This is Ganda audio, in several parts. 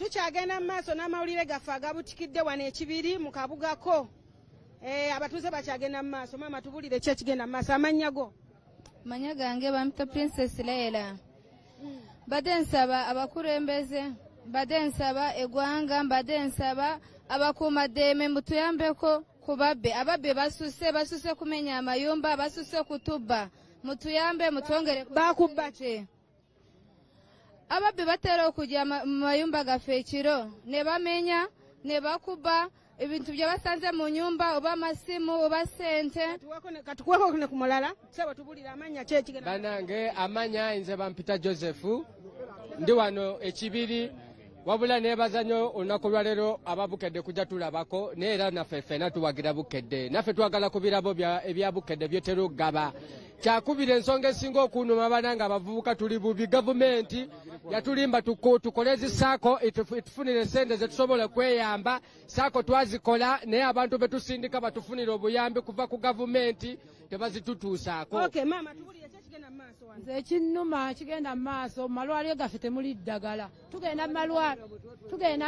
tukyagenda mu maaso n'amawulire gaffe agabutikidde wano ekibiri mu kabugako. Abatuuze bakyagenda mu maaso. Maama tubulire ki ekigenda mu maaso? Amannya go? Amannya gange bamuta Princess Leila. Badde nsaba abakulembeze, badde nsaba eggwanga, badde nsaba abakuumaddembe mutuyambeko ku babbe. Ababbe basuse kumenya amayumba, basuse kutubba. Mutuyambe mutwongere bakubba ki? Ababbe batera okujja mu mayumba gaffe ekiro ne bamenya ne bakuba ebintu bye basanze mu nyumba oba amasimu oba ssente. Katukweko ne ku mulala sebo tubulira amanya ki ekigenda. Banange amanya nze bampita Joseph ndi wano ekibiri wabula nebaza nnyo olunaku lwa leero ababukedde kujja tulabako naye era naffe ffenna tuwagira bukedde naffe twagala ku birabo ebya bukedde byetera okugaba. Kyakubira ensonga esinga okunuma bananga abavubuka tuli bubi. Gavumenti yatulimba tukole zisaako etufunire sente zetusobola kweyamba. Saako twazikola naye abantu betusindika batufunire obuyambi kuva ku gavumenti tebazitutuusaako. Okay, maama tubulire ki ekigenda mu maaso wano? Nze ekinnuma kigenda mu maaso mu malwaliro gaffe temuli ddagala. Tugenda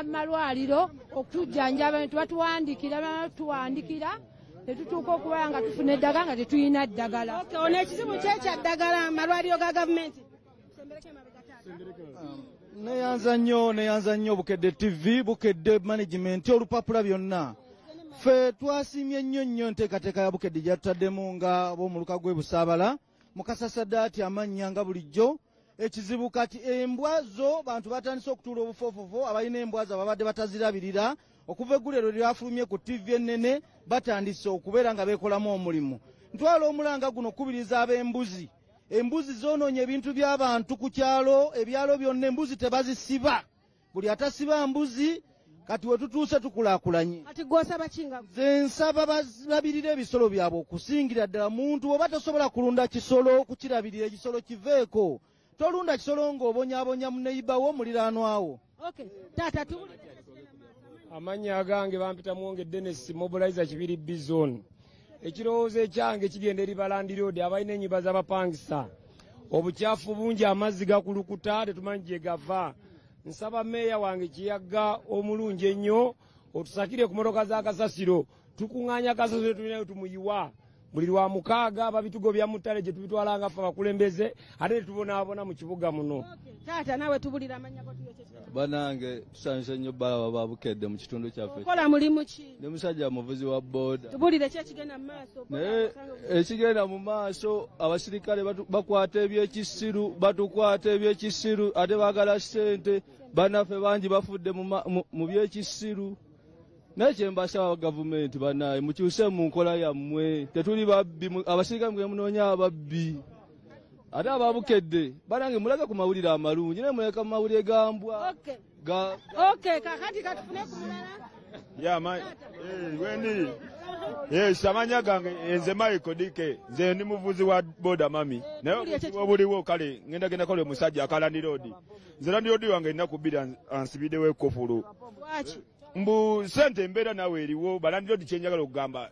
mu malwaliro okutujjanjaba batuwandikira tetutuuka okuba nga tufuna eddagala nga tetulina ddagala. Okay, ono ekizibu kyekya ddagala malwaliro ga gavumenti. Neyanza nnyo Bukedde TV, Bukedde management olupapula byonna. Ffe twasiimye nnyo nteekateeka ya Bukedde gyatutaddemu nga b'omuluka gw'e Busaabala mu Kasasadaati amannya nga bulijjo. Ekizibu kati embwa zo bantu batandise okutuula obufoofofo abalina embwa zo babadde batazirabirira. Okuva eggulero lyafulumye ku TV ennene batandise okubeera nga beekolamu omulimu. Ntwala omulanga guno okubiriza ab'embuzi. Embuzi zoonoonye ebintu by'abantu ku kyalo, ebyalo byonna embuzi tebazisiba. Buli atasiba mbuzi kati we tutuuse tukulaakulanye. Kati gw'osaba kinga? Nze nsaba balabirire ebisolo byabwe okusingira ddala. Muntu oba tosobola kulunda kisolo kukirabirira ekisolo kiveeko. Tolunda kisolo ng'obonyaabonya mu neyibawo muliraanwawo. Okay, taata tubulire. Amanya gange bampita Mwonge Dennis Mobilizer Kibiri Bizone. Ekirowoozo ekyange kigenda eri Balandi Road abalina ennyumba z'abapangisa. Obukyafu bungi amazzi gakulukuta tetumanyi gye gava. Nsaba meeya wange Kiyagga omulungi ennyo otusakire ku motoka za kasasiro. Tukuŋŋaanya kasasiro tulinayo tumuyiwa. Buli lwa mukaaga babitugo bya mutale gye tubitwalanga ffe abakulembeze ate tubonaabona mu kibuga muno. Taata nawe tubulira amanya go tuyekekera. Banange tusanyuse nnyo baba ba Bukedde mu kitundu kyaffe. Kola mulimu ki? Ndi musajja muvuzi wa boda. Tubulire ki ekigenda mu maaso? Ekigenda mu maaso abasirikale bakwata ebyekisiru batukwata ebyekisiru ate baagala ssente bannaffe bangi bafudde mu byekisiru. Nekyembasaba gavumenti banaye mukyuse mu nkola yammwe tetuli babbi abasirikale mwe munoonya ababbi. Ate ababukedde banange mulage ku mawulire amalungi ne muleka mu mawulire gambwa. Okay, kakati katufune ku mulala. Ya wendi. Samanya gange enze Michael Dike nze ndi muvuzi wa boda mami. Naye obuliwo kale ngenda kole musajja akalandi road. Nze landi road wange nina kubira ansibide we kofulu. Wachi. Mbu sente mbeera nawe eriwo balandi road kyenjagala okugamba.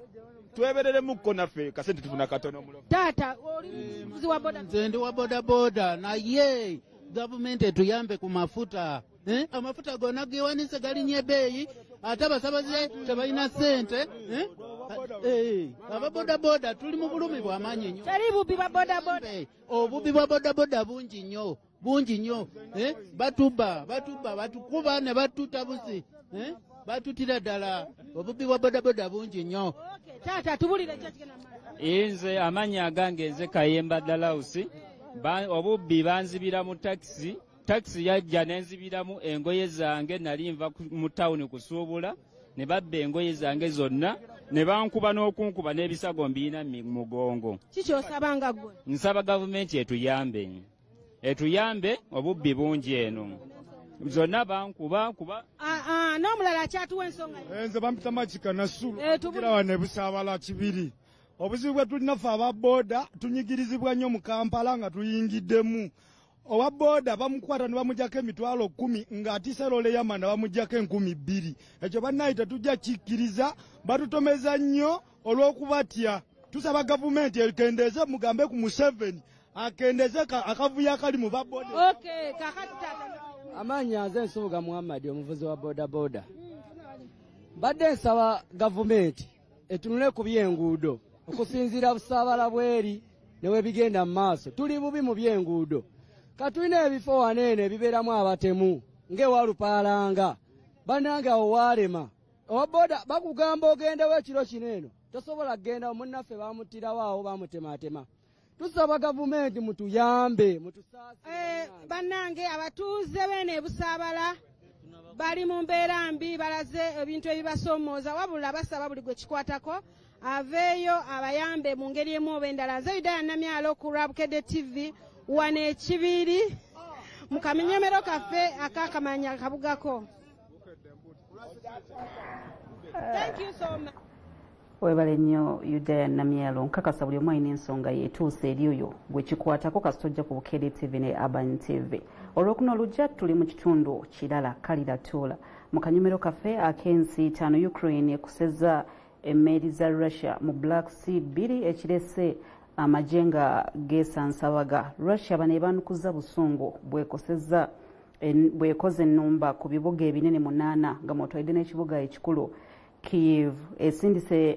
Twebereremukko naffe kasente tufuna katono mulo. Taata oli muvuzi wa boda. Nze ndi wa boda naye gavumenti etuyambe ku mafuta. Amafuta gonna gewanise galinye ebbeeyi ate abasabaze tebalina ssente. Ababodaboda tuli mu bulumi bw'amaanyi nnyo. Teri bubbi ba bodaboda. Obubbi bwa bodaboda bungi nnyo. Batuba batukuba ne batuta busi. Batutira ddala obubbi bwa bodaboda bungi nnyo. Taata tubulire ki ekigenda mu maaso? Nze amanya agange nze Kayemba Dalausi. Obubbi banzibira mu taxi. Taxi yajja nenzibiramu engoye zange nali nva mu tawuni kusuubula ne babba engoye zange zonna ne bankuba n'okunkuba n'ebisago mbiina mugongo. Kiki osabanga gwe? Nsaba gavumenti etuyambe obubbi bungi eno. Zonna bankuba kuba. N'omulala akyatuwa ensonga. Nze bampita Makika Nasulu. Tugira wano e Busaabala Kibiri. Obuzibu bwe tulina ffe aba boda tunyigirizibwa nnyo mu Kampala nga tuyingiddemu. Owa boda bamukwata ne bamujjako emitwalo 10 ng'atiise loole yamanda bamujjako 20,000. Ekyo bannaye tetujja kikkiriza batutomeza nnyo olw'okubatya. Tusaba gavumenti ekendeeze mugambe ku Museveni akendeeze akavuyo akali mu baboda. Okay, kakati taata Amanya nze Nsubuga Muhammad omuvuzi wa boda boda. Badde nsaba gavumenti etunule ku byenguudo okusinziira busaabala bweri ne we bigenda mu maaso. Tuli bubi mu byenguudo. Katulina ebifo waneene ebibeeramu abatemu ng'ewalupaalanga. Bannange awo waalema. Owa boda bakugamba ogendewo ekiro kino eno. Tosobola kgenda munnaffe bamuttirawo awo bamutemaatema. Tusaba gavumenti mutuyambe mutusaasire. Bannange abatuuze bene Busaabala bali mu mbeera mbi balaze ebintu ebibasoomooza wabula basaba buli gwe kikwatako aveeyo abayambe mu ngeri emu oba endala. Nze Yudaya Namyalo ku Bukedde TV wano Ekibiri mu kamenyemero kaffe akakamanya kabugako. Thank you so much. Webale nnyo Yudaya Namyalo, nkakasa buli omu alina ensonga yeetuuse eri oyo gwe kikwatako kasita ojja ku Bukedde TV ne Urban TV. Olw'okuno olujja tuli mu kitundu kirala Kalira Tuula. Mu kanyomero kaffe ak'ensi 5 Ukraine ekusezza emmeeri za Russia mu Black Sea 2 ekirese amajenga geesansabaga. Russia bano ebaanukuza busungu bwekoze ennumba ku bibuga ebinene 8 nga mw'otwalidde n'ekibuga ekikulu Kyiv esindise